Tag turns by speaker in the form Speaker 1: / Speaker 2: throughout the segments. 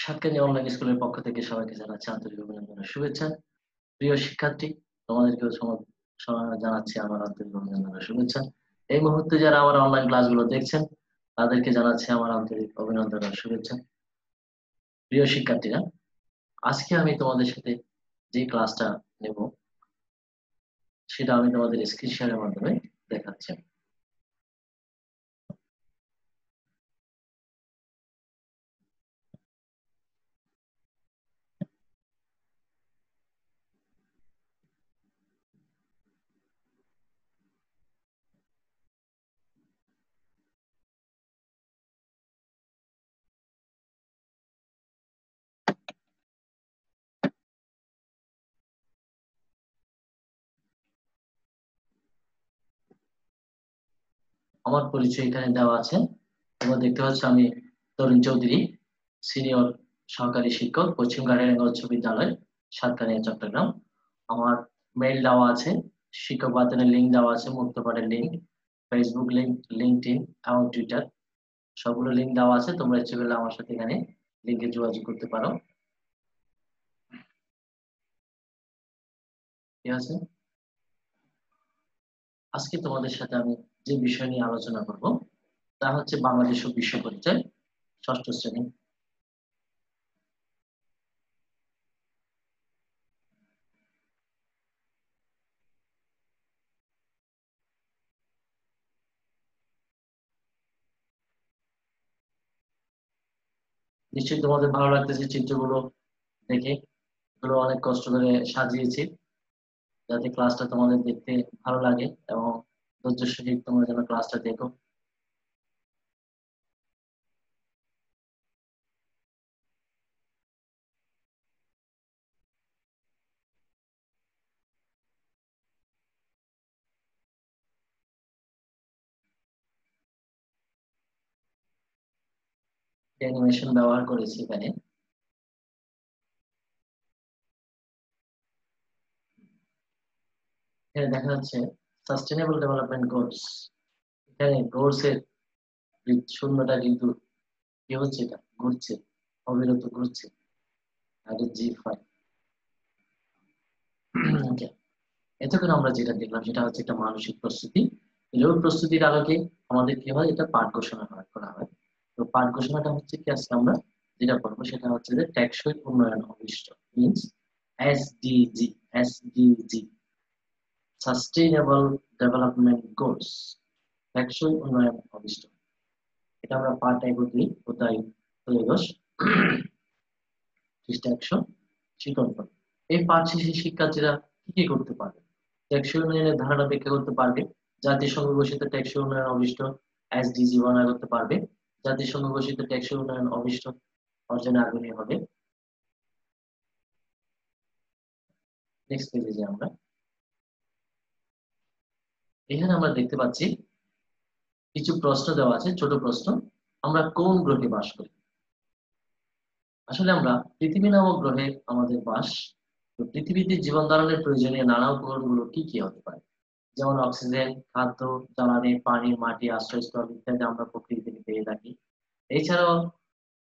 Speaker 1: Satkania online স্কুলের পক্ষ থেকে সবাইকে জানাচ্ছি আন্তরিক অভিনন্দন ও শুভেচ্ছা। প্রিয় শিক্ষার্থী, তোমাদেরকেও জানাচ্ছি আমার আন্তরিক অভিনন্দন ও শুভেচ্ছা। এই মুহূর্তে যারা আমার অনলাইন ক্লাসগুলো দেখছেন, তাদেরকে জানাচ্ছি আমার আন্তরিক অভিনন্দন ও শুভেচ্ছা। প্রিয় শিক্ষার্থীরা, আজকে আমি তোমাদের সাথে যে ক্লাসটা নেব, সেটা আমি তোমাদের স্ক্রিন শেয়ারের মাধ্যমে দেখাচ্ছি। আমার পরিচয় এখানে দেওয়া আছে। তোমরা দেখতে পাচ্ছ আমি তরুণ চৌধুরী, সিনিয়র সহকারী শিক্ষক, পশ্চিম ঘাটাইনগর উচ্চ বিদ্যালয়, সাতকানিয়া, চট্টগ্রাম। আমার মেইল দেওয়া আছে, শিক্ষক বাতানের লিঙ্ক দেওয়া আছে, মুক্তপাঠের লিঙ্ক, ফেসবুক লিঙ্ক, লিঙ্কডইন এবং টুইটার, সবগুলো লিঙ্ক দেওয়া আছে। তোমরা ইচ্ছে করলে আমার সাথে এখানে লিঙ্কে যোগাযোগ করতে পারো। ঠিক আছে, আজকে তোমাদের সাথে আমি যে বিষয় নিয়ে আলোচনা করব তা হচ্ছে বাংলাদেশ ও বিশ্ব পরিচয়, ষষ্ঠ শ্রেণী। নিশ্চয়ই তোমাদের ভালো লাগতেছে চিত্রগুলো দেখে। এগুলো অনেক কষ্ট করে সাজিয়েছি যাতে ক্লাসটা তোমাদের দেখতে ভালো লাগে এবং ধৈর্য সহিত তোমরা যেন ক্লাসটা দেখো। অ্যানিমেশন ব্যবহার করেছি এখানে। এখানে দেখা যাচ্ছে সাস্টেনেবল ডেভেলপমেন্ট গোলস। এখানে গোলস এর শূন্যটা কিন্তু কি হচ্ছে, এটা ঘুরছে, অবিরত ঘুরছে। আর G5। এতক্ষণ আমরা যেটা দেখলাম সেটা হচ্ছে একটা মানসিক প্রস্তুতি। এই প্রস্তুতির আলোকে আমাদের কি হয়, এটা পাঠ ঘোষণা করা হয়। তো পাঠ ঘোষণাটা হচ্ছে কি, আজকে আমরা যেটা পড়বো সেটা হচ্ছে যে টেকসই উন্নয়ন অভিষ্ট, means SDG. SDG, sustainable development goals, টেকসই উন্নয়ন অভিষ্ট। এটা আমরা পার্ট 13 পৃষ্ঠা 156। এই পাঠ শেষে শিক্ষার্থীরা কি কি করতে পারবে? টেকসই উন্নয়নের ধারণা ব্যাখ্যা করতে পারবে, জাতিসংঘ ঘোষিত টেকসই উন্নয়ন অভিষ্ট এসডিজি বর্ণনা করতে পারবে, জাতিসংঘ ঘোষিত টেকসই উন্নয়ন অভিষ্ট অর্জনে আগ্রহী হবে। নেক্সট পেজে যে আমরা এখানে আমরা দেখতে পাচ্ছি কিছু প্রশ্ন দেওয়া আছে, ছোট প্রশ্ন। আমরা কোন গ্রহে বাস করি? আসলে আমরা পৃথিবী নামক গ্রহে আমাদের বাস। তো পৃথিবীতে জীবন ধারণের প্রয়োজনীয় নানা উপকরণগুলো কি কি হতে পারে? যেমন অক্সিজেন, খাদ্য, জ্বালানি, পানি, মাটি, আশ্রয়স্থল ইত্যাদি আমরা প্রকৃতি থেকে পেয়ে থাকি। এছাড়াও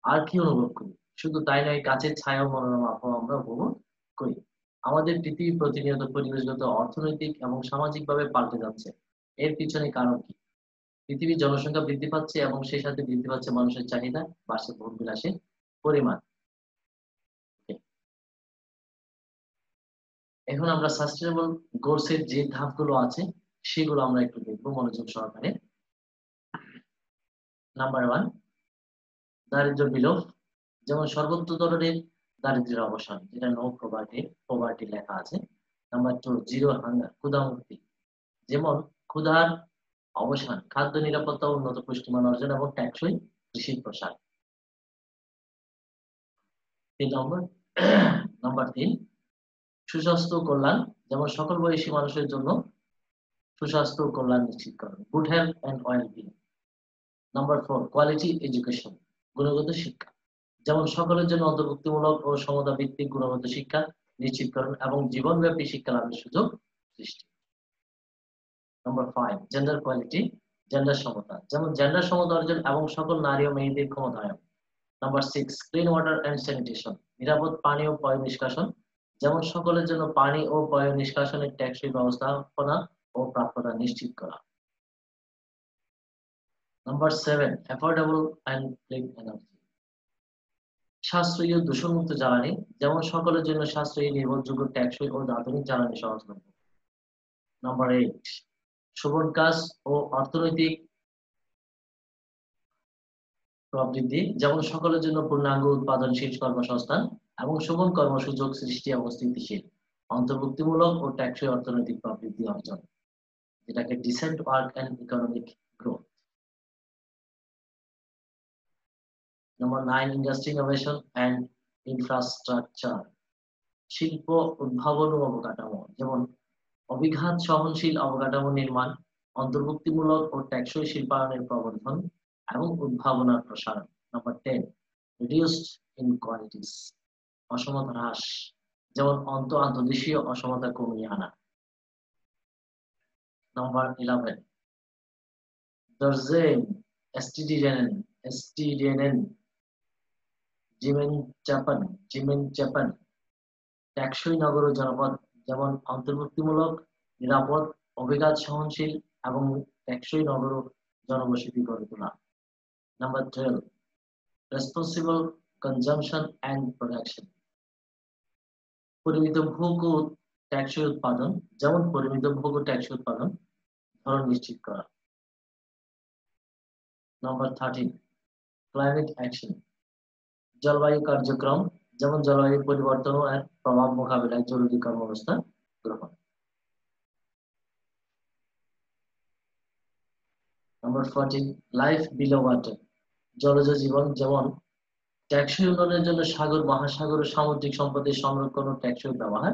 Speaker 1: আর কি অনুভব করি? শুধু তাই নয়, গাছের ছায়া ও মনোরম আবহাওয়া আমরা উপভোগ করি। আমাদের পৃথিবী প্রতিনিয়ত পরিবেশগত, অর্থনৈতিক এবং সামাজিক ভাবে পাল্টে যাচ্ছে। এর পিছনে কারণ কি? পৃথিবীর জনসংখ্যা বৃদ্ধি পাচ্ছে এবং সেই সাথে বৃদ্ধি পাচ্ছে মানুষের চাহিদা, বাড়ছে ভোগ বিলাসের পরিমাণ। এখন আমরা সাস্টেনেবল গোলস এর যে ধাপগুলো আছে সেগুলো আমরা একটু দেখবো মনোযোগ সহকারে। নাম্বার 1, দারিদ্র্য বিলোপ। যেমন সর্বোচ্চ ধরনের দারিদ্র্যের অবসান, যেটা নো পভার্টি, পভার্টি লেখা আছে। নাম্বার 2, জিরো হাঙ্গার, ক্ষুধামুক্তি। যেমন ক্ষুধার অবসান, খাদ্য নিরাপত্তা, উন্নত পুষ্টিমান অর্জন এবং টেকসই কৃষির প্রসার। 3 নম্বর, নাম্বার 3, সুস্বাস্থ্য ও কল্যাণ। যেমন সকল বয়সী মানুষের জন্য সুস্বাস্থ্য ও কল্যাণ নিশ্চিতকরণ, good health and well being. Number 4, quality education, গুণগত শিক্ষা। যেমন সকলের জন্য অন্তর্ভুক্তিমূলক ও সমতা ভিত্তিক গুণগত শিক্ষা নিশ্চিতকরণ এবং জীবনব্যাপী শিক্ষা লাভের সুযোগ সৃষ্টি। নাম্বার 5, জেন্ডার কোয়ালিটি, জেন্ডার সমতা। যেমন জেন্ডার সমতা অর্জন এবং সকল নারী ও মেয়েদের ক্ষমতায়ন। Number 6 clean water and sanitation, নিরাপদ পানি ও পয় নিষ্কাশন, যেমন সকলের জন্য পানি ও পয় নিষ্কাশনের টেকসই ব্যবস্থাপনা ও প্রাপ্যতা নিশ্চিত করা। Number 7 affordable and clean energy, সাশ্রয়ী ও দূষণমুক্ত জ্বালানি, যেমন সকলের জন্য সাশ্রয়ী, নির্ভরযোগ্য, টেকসই ও আধুনিক জ্বালানি সহজলভ্য। নাম্বার 8 শোভন কাজ ও অর্থনৈতিক প্রবৃদ্ধি, যেমন সকলের জন্য পূর্ণাঙ্গ উৎপাদনশীল কর্মসংস্থান এবং শোভন কর্মসুযোগ সৃষ্টি এবং স্থিতিশীল, অন্তর্ভুক্তিমূলক ও টেকসই অর্থনৈতিক প্রবৃদ্ধি অর্জন, যেটাকে decent work and economic growth. Number 9 industry innovation and infrastructure, শিল্প উদ্ভাবন ও অবকাঠামো, যেমন অভিঘাত সহনশীল অবকাঠামো নির্মাণ, অন্তর্ভুক্তিমূলক ও টেকসই শিল্পায়নের প্রবর্ধন এবং উদ্ভাবনার প্রসারণ। নাম্বার 10 রিডিউসড ইনকোয়ালিটিস, অসমতা হ্রাস, যেমন আন্তদেশীয় অসমতা কমিয়ে আনা। নাম্বার 11 দর্জেন এসটিডিএনএন জিমেনচাপান, টেকসই নগর ও জনপদ, যেমন অন্তর্ভুক্তিমূলক, নিরাপদ, অভিঘাত সহনশীল এবং টেকসই নগর ও জনবসতি গড়ে তোলা। Number 12 responsible consumption and production, পরিমিত ভোগ ও টেকসই উৎপাদন, যেমন পরিমিত ভোগ ও টেকসই উৎপাদন ধরন নিশ্চিত করা। নাম্বার 13 ক্লাইমেট অ্যাকশন, জলবায়ু কার্যক্রম, যেমন জলবায়ু পরিবর্তন ও এর প্রভাব মোকাবিলায় জরুরি কর্মব্যবস্থা গ্রহণ। নাম্বার 14 লাইফ বিলো ওয়াটার, জলজ জীবন, যেমন টেকসই উন্নয়নের জন্য সাগর, মহাসাগর ও সামুদ্রিক সম্পদের সংরক্ষণ ও টেকসই ব্যবহার।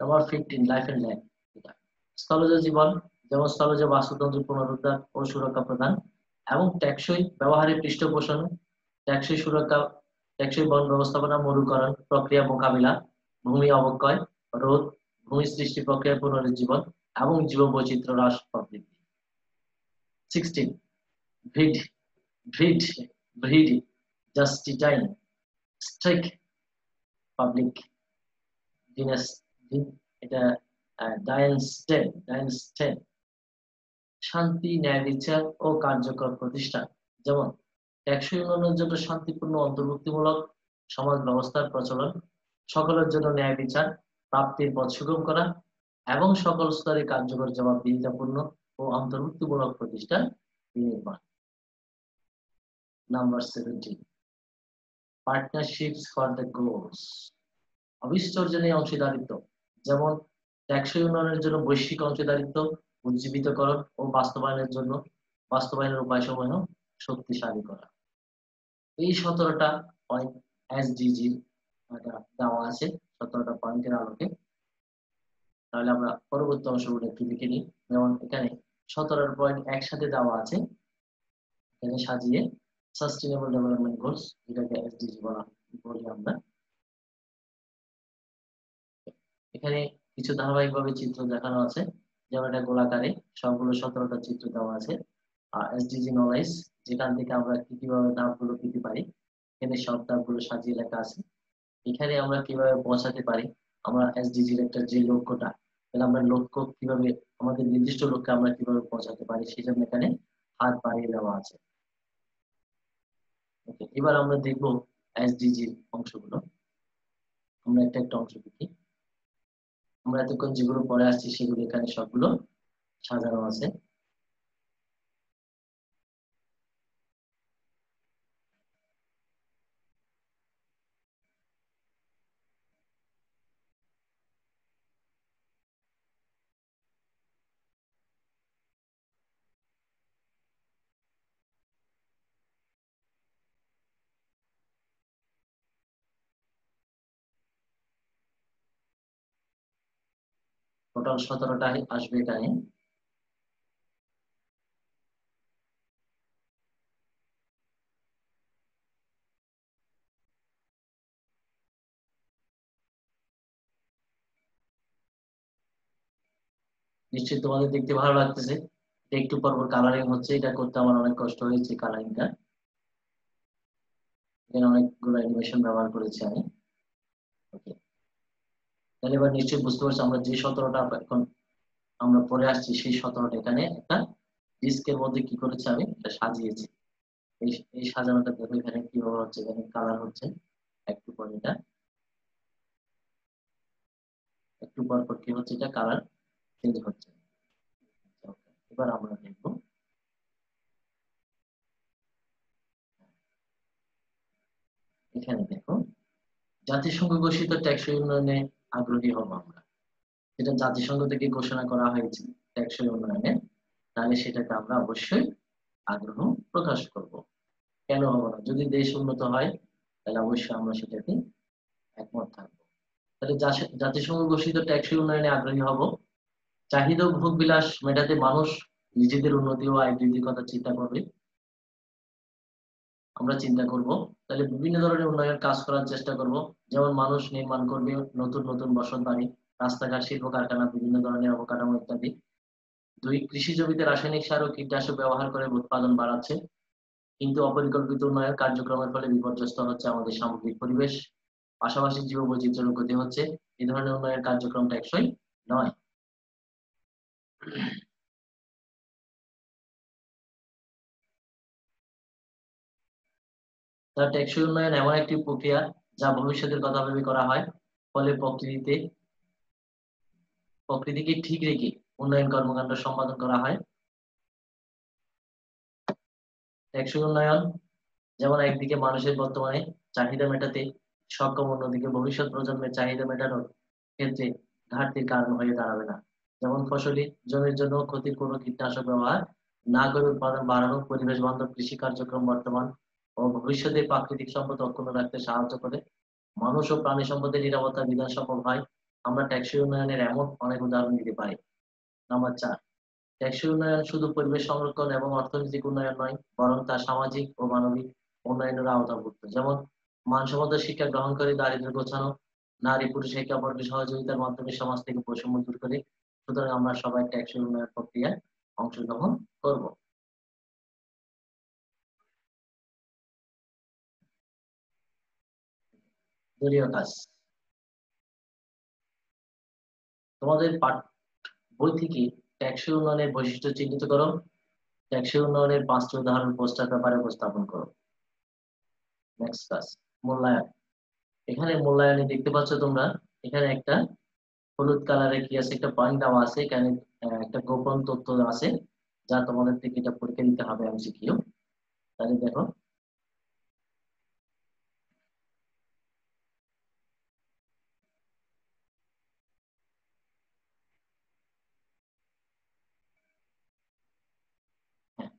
Speaker 1: নাম্বার 15 লাইফ এন্ড ল্যান্ড, স্থলজ জীবন, যেমন স্থলজ বাস্তুতন্ত্র পুনরুদ্ধার ও সুরক্ষা প্রদান এবং টেকসই ব্যবহারের পৃষ্ঠপোষণ, টেকসই সুরক্ষা, টেকসই বন ব্যবস্থাপনা, মরুকরণ প্রক্রিয়া মোকাবিলা, ভূমি অবক্ষয় রোধ, ভূমি সৃষ্টি প্রক্রিয়া পুনরুজ্জীবন এবং জীববৈচিত্র্য হ্রাস প্রবৃদ্ধি। 16 গ্রিড গ্রিড গ্রিড জাস্টিটাইন স্ট্রিক পাবলিক এটা ডায়ানস্টেন, শান্তি, ন্যায় বিচার ও কার্যকর প্রতিষ্ঠান, যেমন টেকসই উন্নয়নের জন্য শান্তিপূর্ণ অন্তর্ভুক্তিমূলক সমাজ ব্যবস্থার প্রচলন, সকলের জন্য ন্যায় বিচার প্রাপ্তির পথ সুগম করা এবং সকল স্তরে কার্যকর জবাবদিহিতাপূর্ণ ও অন্তর্ভুক্তিমূলক প্রতিষ্ঠান নির্মাণ। Number 17 partnerships for the goals, অভীষ্ট অর্জনে অংশীদারিত্ব, যেমন টেকসই উন্নয়নের জন্য বৈশ্বিক অংশীদারিত্ব উজ্জীবিতকরণ ও বাস্তবায়নের উপায়সমূহ শক্তিশালী করা। এই 17টা পয়েন্ট এসডিজি দেওয়া আছে 17টা পয়েন্টের আলোকে। তাহলে আমরা পরবর্তী অংশগুলো একটু দেখে নিই। যেমন এখানে 17 পয়েন্ট একসাথে দেওয়া আছে, এখানে সাজিয়ে সাস্টেইনেবল ডেভেলপমেন্ট গোলস, যেটাকে এসডিজি বলি আমরা। এখানে কিছু ধারাবাহিকভাবে চিত্র দেখানো আছে, যেমন এটা গোলাকারে সবগুলো 17টা চিত্র দেওয়া আছে। আর এসডিজি নলেজ, যেখান থেকে আমরা কিভাবে ধাপগুলো পেতে পারি, এখানে সব ধাপগুলো সাজিয়ে লেখা আছে। এখানে আমরা কিভাবে পৌঁছাতে পারি, আমরা এসডিজির একটা যে লক্ষ্যটা, তাহলে আমরা লক্ষ্য কিভাবে, আমাদের নির্দিষ্ট লক্ষ্যে আমরা কিভাবে পৌঁছাতে পারি, সেই জন্য এখানে হাত বাড়িয়ে দেওয়া আছে। ওকে, এবার আমরা দেখবো এসডিজির অংশগুলো। আমরা একটা একটা অংশ দেখি। আমরা এতক্ষণ যেগুলো পড়ে আসছি সেগুলো এখানে সবগুলো সাজানো আছে। টোটাল 17টা আসবে এখানে। নিশ্চয়ই তোমাদের দেখতে ভালো লাগতেছে। একটু পর পর কালারিং হচ্ছে, এটা করতে আমার অনেক কষ্ট হয়েছে কালারিংটা। এখানে অনেকগুলো অ্যানিমেশন ব্যবহার করেছি আমি। ওকে, তাহলে এবার নিশ্চয়ই বুঝতে পারছি আমরা যে 17টা এখন আমরা পরে আসছি, সেই 17টা এখানে একটা ডিস্কের মধ্যে কি করেছি আমি এটা সাজিয়েছি। এই এই সাজানোটা দেখো এখানে কিভাবে হচ্ছে, এখানে কালার হচ্ছে একটু পর, এটা একটু পর পর কি হচ্ছে, এটা কালার চেঞ্জ হচ্ছে। Okay, এবার আমরা দেখবো এখানে দেখো জাতিসংঘ ঘোষিত টেকসই উন্নয়নে আগ্রহী হব আমরা, যেটা জাতিসংঘ থেকে ঘোষণা করা হয়েছে টেকসই উন্নয়নে, তাহলে সেটাকে আমরা অবশ্যই আগ্রহ প্রকাশ করব। কেন হবো না? যদি দেশ উন্নত হয় তাহলে অবশ্যই আমরা সেটাতে একমত থাকবো। তাহলে জাতিসংঘ ঘোষিত টেকসই উন্নয়নে আগ্রহী হব। চাহিদা ও ভোগ বিলাস মেটাতে মানুষ নিজেদের উন্নতি ও আয় বৃদ্ধির কথা চিন্তা করবে, আমরা চিন্তা করব। তাহলে বিভিন্ন ধরনের উন্নয়নের কাজ করার চেষ্টা করব। যেমন মানুষ নির্মাণ করবে নতুন নতুন বসত বাড়ি, রাস্তাঘাট, শিল্প কারখানা, বিভিন্ন ধরনের অবকাঠামো ইত্যাদি। দুই, কৃষি জমিতে রাসায়নিক সার ও কীটনাশক ব্যবহার করে উৎপাদন বাড়াচ্ছে, কিন্তু অপরিকল্পিত উন্নয়ন কার্যক্রমের ফলে বিপর্যস্ত হচ্ছে আমাদের সামগ্রিক পরিবেশ, পাশাপাশি জীববৈচিত্র্যের ক্ষতি হচ্ছে। এই ধরনের উন্নয়ন কার্যক্রম টেকসই নয়। তার টেকসই উন্নয়ন এমন একটি প্রক্রিয়া যা ভবিষ্যতের কথা ভেবে করা হয়, ফলে প্রকৃতিকে ঠিক রেখে উন্নয়ন কর্মকাণ্ড সম্পাদন করা হয়। টেকসই উন্নয়ন যেমন একদিকে মানুষের বর্তমানে চাহিদা মেটাতে সক্ষম, অন্যদিকে ভবিষ্যৎ প্রজন্মের চাহিদা মেটানোর ক্ষেত্রে ঘাটতির কারণ হয়ে দাঁড়াবে না। যেমন ফসলি জমির জন্য ক্ষতির কোনো কীটনাশক ব্যবহার না করে উৎপাদন বাড়ানো, পরিবেশ বান্ধব কৃষি কার্যক্রম বর্তমান ও ভবিষ্যতে প্রাকৃতিক সম্পদ অক্ষুণ্ণ রাখতে সাহায্য করে, মানুষ ও প্রাণী সম্পদের নিরাপত্তা বিধান সম্ভব হয়। আমরা টেকসই উন্নয়নের এমন অনেক উদাহরণ দিতে পারি। নাম্বার 4, টেকসই উন্নয়ন শুধু পরিবেশ সংরক্ষণ এবং অর্থনৈতিক উন্নয়ন নয়, বরং তা সামাজিক ও মানবিক উন্নয়নের আওতাভুক্ত। যেমন মানসম্মত শিক্ষা গ্রহণ করে দারিদ্র্য ঘোচানো, নারী পুরুষ একে অপরকে সহযোগিতার মাধ্যমে সমাজ থেকে বৈষম্য দূর করে। সুতরাং আমরা সবাই টেকসই উন্নয়ন প্রক্রিয়ায় অংশগ্রহণ করব। দলীয় কাজ, তোমাদের পাঠ বই থেকে টেকসই উন্নয়নের বৈশিষ্ট্য চিহ্নিত করো, টেকসই উন্নয়নের 5টি উদাহরণ পোস্টার পেপারে উপস্থাপন করো। নেক্সট কাজ, মূল্যায়ন। এখানে মূল্যায়নে দেখতে পাচ্ছ তোমরা, এখানে একটা হলুদ কালারের কি আছে, একটা পয়েন্ট দেওয়া আছে এখানে, একটা গোপন তথ্য আছে যা তোমাদের থেকে এটা পরীক্ষা দিতে হবে এমসিকিউ। তাহলে দেখো হ্যাঁ,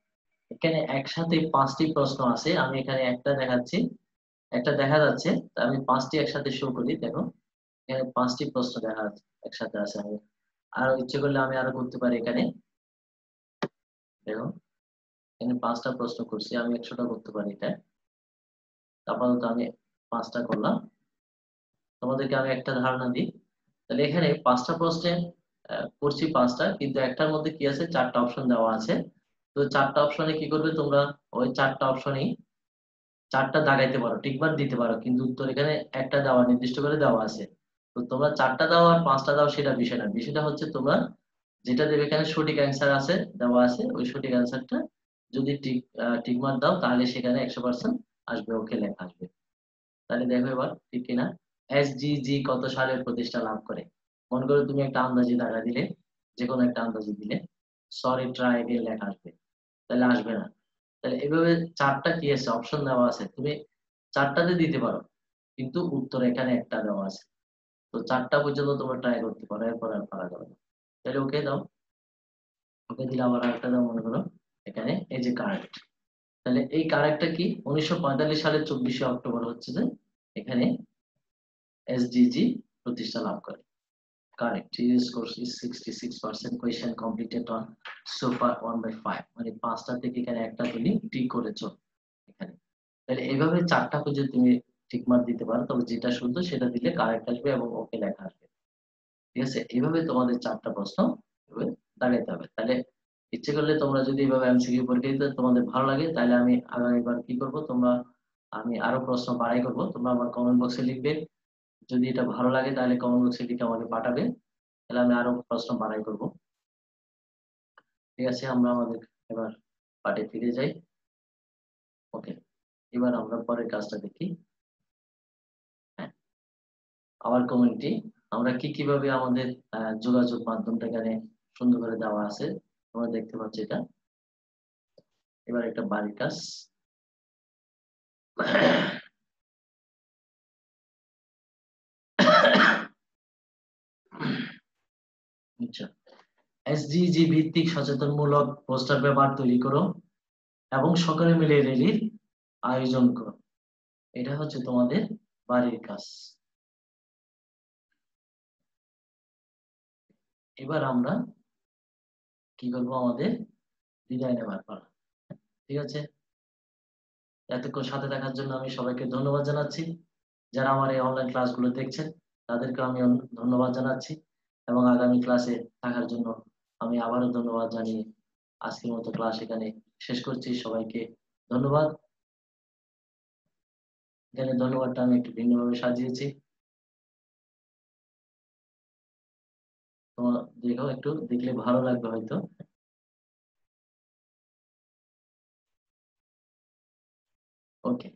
Speaker 1: এখানে একসাথে 5টি প্রশ্ন আছে, আমি এখানে একটা দেখাচ্ছি, একটা দেখা যাচ্ছে, তা আমি 5টি একসাথে শো করি। দেখো এখানে 5টি প্রশ্ন দেখা যাচ্ছে একসাথে আছে। আমি আরো ইচ্ছে করলে আমি আরো করতে পারি এখানে। দেখো এখানে 5টা প্রশ্ন করছি, আমি 100টা করতে পারি এটা। আপাতত আমি 5টা করলাম, তোমাদেরকে আমি একটা ধারণা দিই। তাহলে এখানে 5টা প্রশ্নে করছি 5টা, কিন্তু একটার মধ্যে কি আছে, 4টা অপশন দেওয়া আছে। তো 4টা অপশনে কি করবে তোমরা, ওই 4টা অপশনেই 4টা দাগাইতে পারো, টিকমার্ক দিতে পারো, কিন্তু উত্তর এখানে একটা দেওয়া, নির্দিষ্ট করে দেওয়া আছে। তো তোমরা 4টা দাও আর 5টা দাও সেটা বিষয় না, বিষয়টা হচ্ছে তোমরা যেটা দেবে, এখানে সঠিক অ্যান্সার আছে দেওয়া আছে, ওই সঠিক অ্যান্সারটা যদি টিকমার্ক দাও তাহলে সেখানে 100% আসবে, ওকে লেখা আসবে। তাহলে দেখো এবার ঠিক কিনা। এসডিজি কত সালে প্রতিষ্ঠা লাভ করে? মনে করো তুমি একটা আন্দাজি দাগা দিলে, যে কোনো একটা আন্দাজি দিলে, সরি ট্রাই এগেইন লেখা আসবে, তাহলে আসবে না। তাহলে এভাবে 4টা কি আছে, অপশন দেওয়া আছে, তুমি 4টাতে দিতে পারো, কিন্তু উত্তর এখানে একটা দেওয়া আছে। তো 4টা পর্যন্ত তোমরা ট্রাই করতে পারো, এরপর আর পারা যাবে না। তাহলে ওকে দাও, ওকে দিলে আবার আরেকটা দাও, মনে করো এখানে এই যে কারেক্ট। তাহলে এই কারেক্টটা কি, 1945 সালের 24শে অক্টোবর হচ্ছে যে এখানে এসডিজি প্রতিষ্ঠা লাভ করে। Correct. Your score is 66%. Question completed on so far 1/5. মানে 5টা থেকে এখানে একটা তুমি ঠিক করেছো এখানে। তাহলে এইভাবে 4টা খুঁজে তুমি ঠিক মার্ক দিতে পারো, তবে যেটা শুদ্ধ সেটা দিলে কারেক্ট আসবে এবং ওকে লেখা আসবে। ঠিক আছে, এইভাবে তোমাদের 4টা প্রশ্ন এভাবে দাঁড়াইতে হবে। তাহলে ইচ্ছে করলে তোমরা যদি এভাবে এমসিকিউ পরীক্ষা দিতে তোমাদের ভালো লাগে, তাহলে আমি আগামীবার কি করব, আমি আরো প্রশ্ন বাড়াই করব, তোমরা আমার কমেন্ট বক্সে লিখবে। যদি এটা ভালো লাগে তাহলে কমেন্ট বক্সে লিখে আমাকে পাঠাবে, তাহলে আমি আরো প্রশ্ন বাড়াই করব। ঠিক আছে, আমরা আমাদের এবার পাঠে ফিরে যাই। ওকে, এবার আমরা পরের কাজটা দেখি। হ্যাঁ, আবার কমিউনিটি, আমরা কিভাবে আমাদের যোগাযোগ মাধ্যমটা এখানে সুন্দর করে দেওয়া আছে, তোমরা দেখতে পাচ্ছ এটা। এবার একটা বাড়ির কাজ। আচ্ছা, এসডিজি ভিত্তিক সচেতনমূলক পোস্টার পেপার তৈরি করো এবং সকলে মিলে র্যালির আয়োজন করো। এটা হচ্ছে তোমাদের বাড়ির কাজ। এবার আমরা কি করবো, আমাদের বিদায় নেবার পালা। ঠিক আছে, এতক্ষণ সাথে থাকার জন্য আমি সবাইকে ধন্যবাদ জানাচ্ছি। যারা আমার এই অনলাইন ক্লাসগুলো দেখছেন তাদেরকে আমি ধন্যবাদ জানাচ্ছি, এবং আগামী ক্লাসে থাকার জন্য আমি আবারও ধন্যবাদ জানিয়ে আজকের মতো ক্লাস এখানে শেষ করছি। সবাইকে ধন্যবাদ। এখানে ধন্যবাদটা আমি একটু ভিন্নভাবে সাজিয়েছি, তোমার দেখো, একটু দেখলে ভালো লাগবে হয়তো। ওকে।